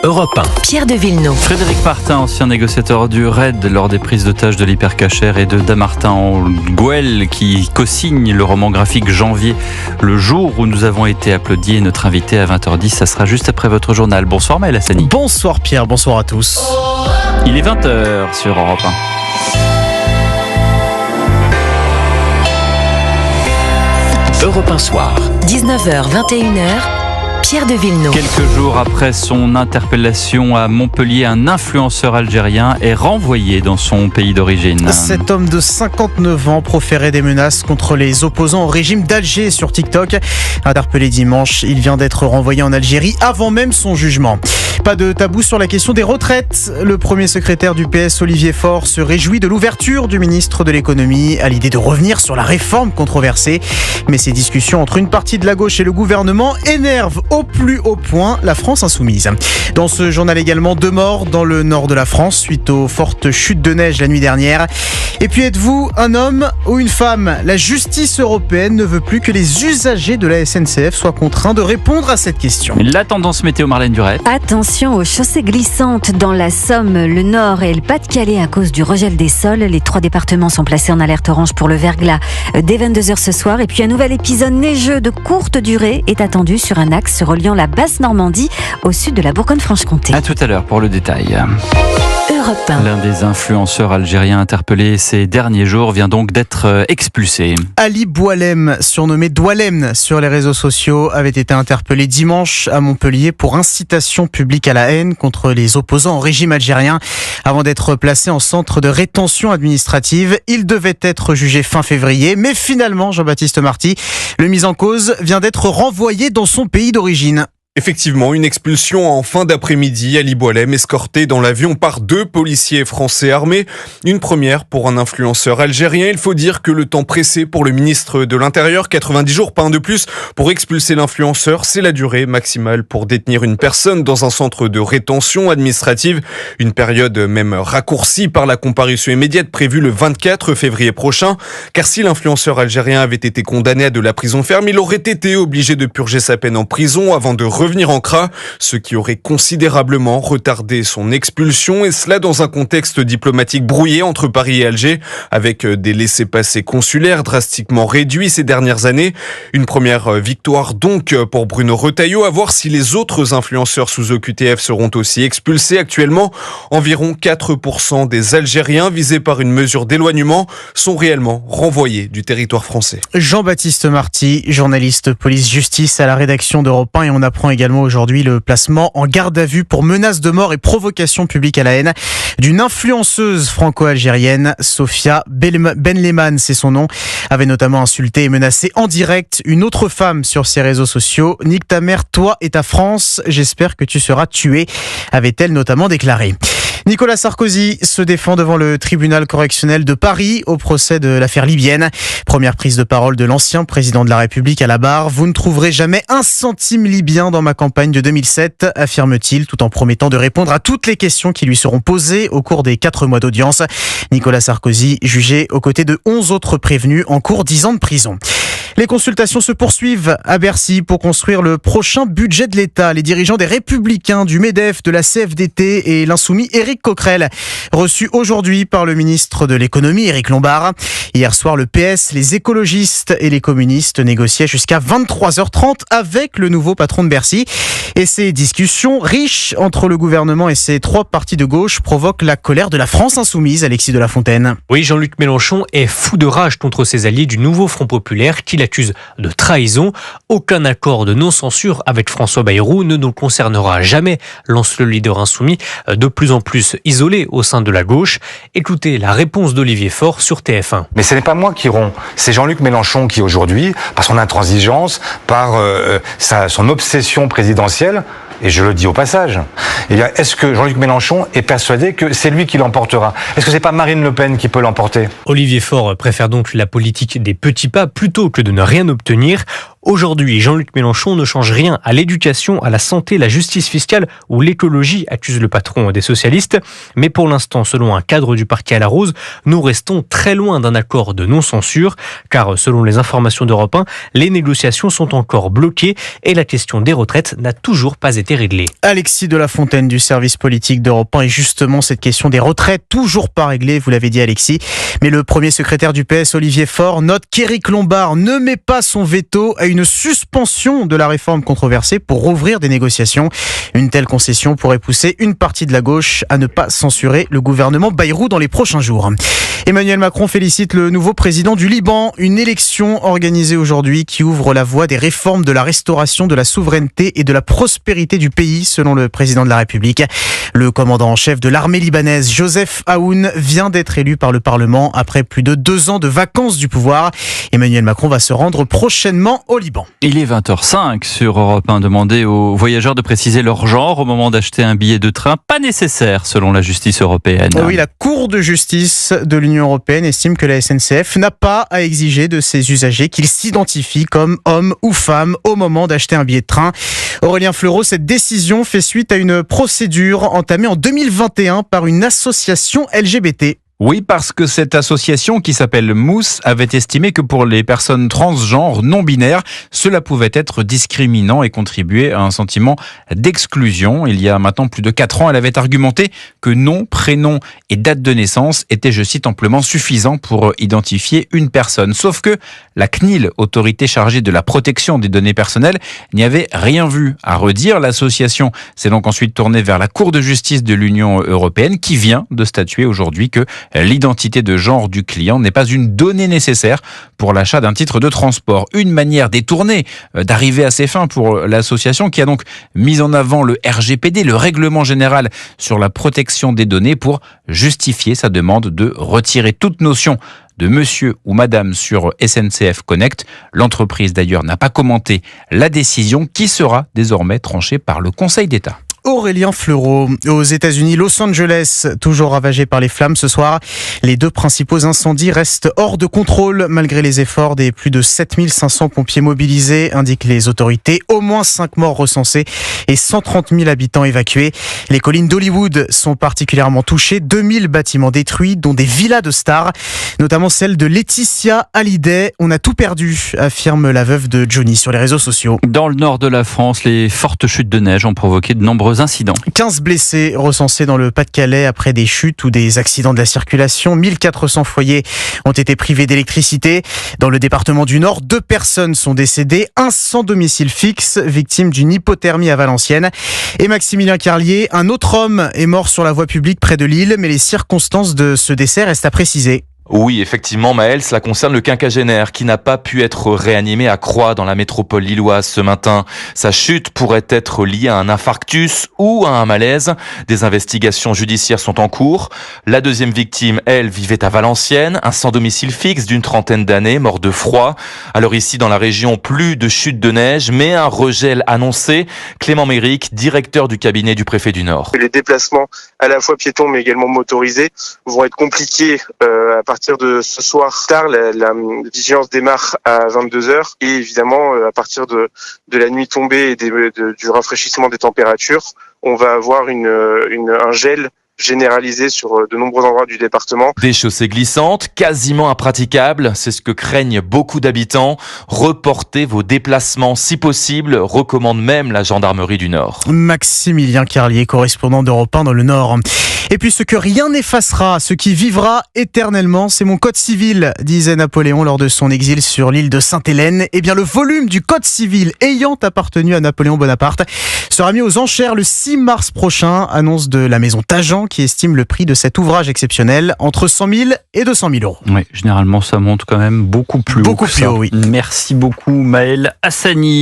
Europe 1. Pierre de Villeneuve. Frédéric Martin, ancien négociateur du RAID lors des prises d'otages de l'hypercachère, et de Damartin Gouel qui co-signe le roman graphique Janvier, le jour où nous avons été applaudis. Et notre invité à 20h10, ça sera juste après votre journal. Bonsoir Maël Hassani. Bonsoir Pierre, bonsoir à tous. Il est 20h sur Europe 1. Europe 1 soir. 19h, 21h. Pierre de Villeneuve. Quelques jours après son interpellation à Montpellier, un influenceur algérien est renvoyé dans son pays d'origine. Cet homme de 59 ans proférait des menaces contre les opposants au régime d'Alger sur TikTok. Interpellé dimanche, il vient d'être renvoyé en Algérie avant même son jugement. Pas de tabou sur la question des retraites. Le premier secrétaire du PS, Olivier Faure, se réjouit de l'ouverture du ministre de l'économie à l'idée de revenir sur la réforme controversée. Mais ces discussions entre une partie de la gauche et le gouvernement énervent au plus haut point la France insoumise. Dans ce journal également, 2 morts dans le nord de la France suite aux fortes chutes de neige la nuit dernière. Et puis êtes-vous un homme ou une femme ? La justice européenne ne veut plus que les usagers de la SNCF soient contraints de répondre à cette question. La tendance météo, Marlène Duret. Attention aux chaussées glissantes dans la Somme, le Nord et le Pas-de-Calais à cause du regel des sols. Les 3 départements sont placés en alerte orange pour le verglas dès 22h ce soir. Et puis un nouvel épisode neigeux de courte durée est attendu sur un axe reliant la Basse-Normandie au sud de la Bourgogne-Franche-Comté. À tout à l'heure pour le détail. Europe 1. L'un des influenceurs algériens interpellés ces derniers jours vient donc d'être expulsé. Ali Boualem, surnommé Doualem sur les réseaux sociaux, avait été interpellé dimanche à Montpellier pour incitation publique à la haine contre les opposants au régime algérien. Avant d'être placé en centre de rétention administrative, il devait être jugé fin février. Mais finalement, Jean-Baptiste Marty, le mis en cause, vient d'être renvoyé dans son pays d'origine. Effectivement, une expulsion en fin d'après-midi. Ali Boualem escorté dans l'avion par 2 policiers français armés. Une première pour un influenceur algérien. Il faut dire que le temps pressé pour le ministre de l'Intérieur, 90 jours, pas un de plus, pour expulser l'influenceur. C'est la durée maximale pour détenir une personne dans un centre de rétention administrative. Une période même raccourcie par la comparution immédiate prévue le 24 février prochain. Car si l'influenceur algérien avait été condamné à de la prison ferme, il aurait été obligé de purger sa peine en prison avant de revenir en CRA, ce qui aurait considérablement retardé son expulsion, et cela dans un contexte diplomatique brouillé entre Paris et Alger, avec des laissez-passer consulaires drastiquement réduits ces dernières années. Une première victoire donc pour Bruno Retailleau, à voir si les autres influenceurs sous OQTF seront aussi expulsés. Actuellement, environ 4% des Algériens visés par une mesure d'éloignement sont réellement renvoyés du territoire français. Jean-Baptiste Marty, journaliste police-justice à la rédaction d'Europe 1, et on apprend également aujourd'hui le placement en garde à vue pour menace de mort et provocation publique à la haine d'une influenceuse franco-algérienne. Sophia Benleman, c'est son nom, avait notamment insulté et menacé en direct une autre femme sur ses réseaux sociaux. « Nique ta mère, toi et ta France, j'espère que tu seras tuée », avait-elle notamment déclaré. Nicolas Sarkozy se défend devant le tribunal correctionnel de Paris au procès de l'affaire libyenne. Première prise de parole de l'ancien président de la République à la barre. « Vous ne trouverez jamais un centime libyen dans ma campagne de 2007, affirme-t-il, tout en promettant de répondre à toutes les questions qui lui seront posées au cours des 4 mois d'audience. Nicolas Sarkozy, jugé aux côtés de 11 autres prévenus, encourt 10 ans de prison. Les consultations se poursuivent à Bercy pour construire le prochain budget de l'État. Les dirigeants des Républicains, du MEDEF, de la CFDT et l'insoumis Éric Coquerel, reçus aujourd'hui par le ministre de l'économie Éric Lombard. Hier soir, le PS, les écologistes et les communistes négociaient jusqu'à 23h30 avec le nouveau patron de Bercy. Et ces discussions riches entre le gouvernement et ses 3 partis de gauche provoquent la colère de la France insoumise, Alexis de la Fontaine. Oui, Jean-Luc Mélenchon est fou de rage contre ses alliés du nouveau Front populaire qui l'accuse de trahison. Aucun accord de non-censure avec François Bayrou ne nous concernera jamais, lance le leader insoumis, de plus en plus isolé au sein de la gauche. Écoutez la réponse d'Olivier Faure sur TF1. Mais ce n'est pas moi qui rompt, c'est Jean-Luc Mélenchon qui aujourd'hui, par son intransigeance, par son obsession présidentielle, et je le dis au passage, eh bien, est-ce que Jean-Luc Mélenchon est persuadé que c'est lui qui l'emportera ? Est-ce que c'est pas Marine Le Pen qui peut l'emporter ? Olivier Faure préfère donc la politique des petits pas plutôt que de ne rien obtenir. Aujourd'hui, Jean-Luc Mélenchon ne change rien à l'éducation, à la santé, la justice fiscale ou l'écologie, accuse le patron des socialistes. Mais pour l'instant, selon un cadre du parquet à la Rose, nous restons très loin d'un accord de non-censure, car selon les informations d'Europe 1, les négociations sont encore bloquées et la question des retraites n'a toujours pas été réglée. Alexis de la Fontaine du service politique d'Europe 1 et justement cette question des retraites toujours pas réglée, vous l'avez dit Alexis. Mais le premier secrétaire du PS, Olivier Faure, note qu'Éric Lombard ne met pas son veto à une suspension de la réforme controversée pour rouvrir des négociations. Une telle concession pourrait pousser une partie de la gauche à ne pas censurer le gouvernement Bayrou dans les prochains jours. Emmanuel Macron félicite le nouveau président du Liban. Une élection organisée aujourd'hui qui ouvre la voie des réformes de la restauration de la souveraineté et de la prospérité du pays, selon le président de la République. Le commandant en chef de l'armée libanaise, Joseph Aoun, vient d'être élu par le Parlement après plus de 2 ans de vacances du pouvoir. Emmanuel Macron va se rendre prochainement au Liban. Il est 20h05 sur Europe 1. Demandez aux voyageurs de préciser leur genre au moment d'acheter un billet de train. Pas nécessaire selon la justice européenne. Oui, la Cour de justice de l'Union européenne estime que la SNCF n'a pas à exiger de ses usagers qu'ils s'identifient comme hommes ou femmes au moment d'acheter un billet de train. Aurélien Fleureau, cette décision fait suite à une procédure entamée en 2021 par une association LGBT. Oui, parce que cette association qui s'appelle Mousse avait estimé que pour les personnes transgenres non binaires, cela pouvait être discriminant et contribuer à un sentiment d'exclusion. Il y a maintenant plus de 4 ans, elle avait argumenté que nom, prénom et date de naissance étaient, je cite, amplement suffisants pour identifier une personne. Sauf que la CNIL, autorité chargée de la protection des données personnelles, n'y avait rien vu à redire. L'association s'est donc ensuite tournée vers la Cour de justice de l'Union européenne qui vient de statuer aujourd'hui que l'identité de genre du client n'est pas une donnée nécessaire pour l'achat d'un titre de transport. Une manière détournée d'arriver à ses fins pour l'association qui a donc mis en avant le RGPD, le règlement général sur la protection des données, pour justifier sa demande de retirer toute notion de monsieur ou madame sur SNCF Connect. L'entreprise d'ailleurs n'a pas commenté la décision qui sera désormais tranchée par le Conseil d'État. Aurélien Fleureau. Aux États-Unis, Los Angeles, toujours ravagé par les flammes ce soir. Les 2 principaux incendies restent hors de contrôle malgré les efforts des plus de 7500 pompiers mobilisés, indiquent les autorités. Au moins 5 morts recensés et 130 000 habitants évacués. Les collines d'Hollywood sont particulièrement touchées. 2000 bâtiments détruits, dont des villas de stars, notamment celle de Laetitia Hallyday. On a tout perdu, affirme la veuve de Johnny sur les réseaux sociaux. Dans le nord de la France, les fortes chutes de neige ont provoqué de nombreux incidents. 15 blessés recensés dans le Pas-de-Calais après des chutes ou des accidents de la circulation. 1400 foyers ont été privés d'électricité. Dans le département du Nord, 2 personnes sont décédées, un sans domicile fixe, victime d'une hypothermie à Valenciennes. Et Maximilien Carlier, un autre homme est mort sur la voie publique près de Lille, mais les circonstances de ce décès restent à préciser. Oui, effectivement, Maël, cela concerne le quinquagénaire qui n'a pas pu être réanimé à Croix dans la métropole lilloise ce matin. Sa chute pourrait être liée à un infarctus ou à un malaise. Des investigations judiciaires sont en cours. La deuxième victime, elle, vivait à Valenciennes, un sans domicile fixe d'une 30aine d'années, mort de froid. Alors ici, dans la région, plus de chute de neige, mais un regel annoncé. Clément Méric, directeur du cabinet du préfet du Nord. Les déplacements, à la fois piétons mais également motorisés, vont être compliqués à partir de ce soir tard. La vigilance démarre à 22h et évidemment à partir de la nuit tombée et du rafraîchissement des températures, on va avoir un gel généralisé sur de nombreux endroits du département. Des chaussées glissantes, quasiment impraticables, c'est ce que craignent beaucoup d'habitants. Reportez vos déplacements si possible, recommande même la gendarmerie du Nord. Maximilien Carlier, correspondant d'Europe 1 dans le Nord. Et puis ce que rien n'effacera, ce qui vivra éternellement, c'est mon code civil, disait Napoléon lors de son exil sur l'île de Sainte-Hélène. Eh bien le volume du code civil ayant appartenu à Napoléon Bonaparte sera mis aux enchères le 6 mars prochain, annonce de la maison Tajan qui estime le prix de cet ouvrage exceptionnel entre 100 000 et 200 000 euros. Oui, généralement ça monte quand même beaucoup plus haut. Beaucoup plus haut, oui. Merci beaucoup Maël Hassani.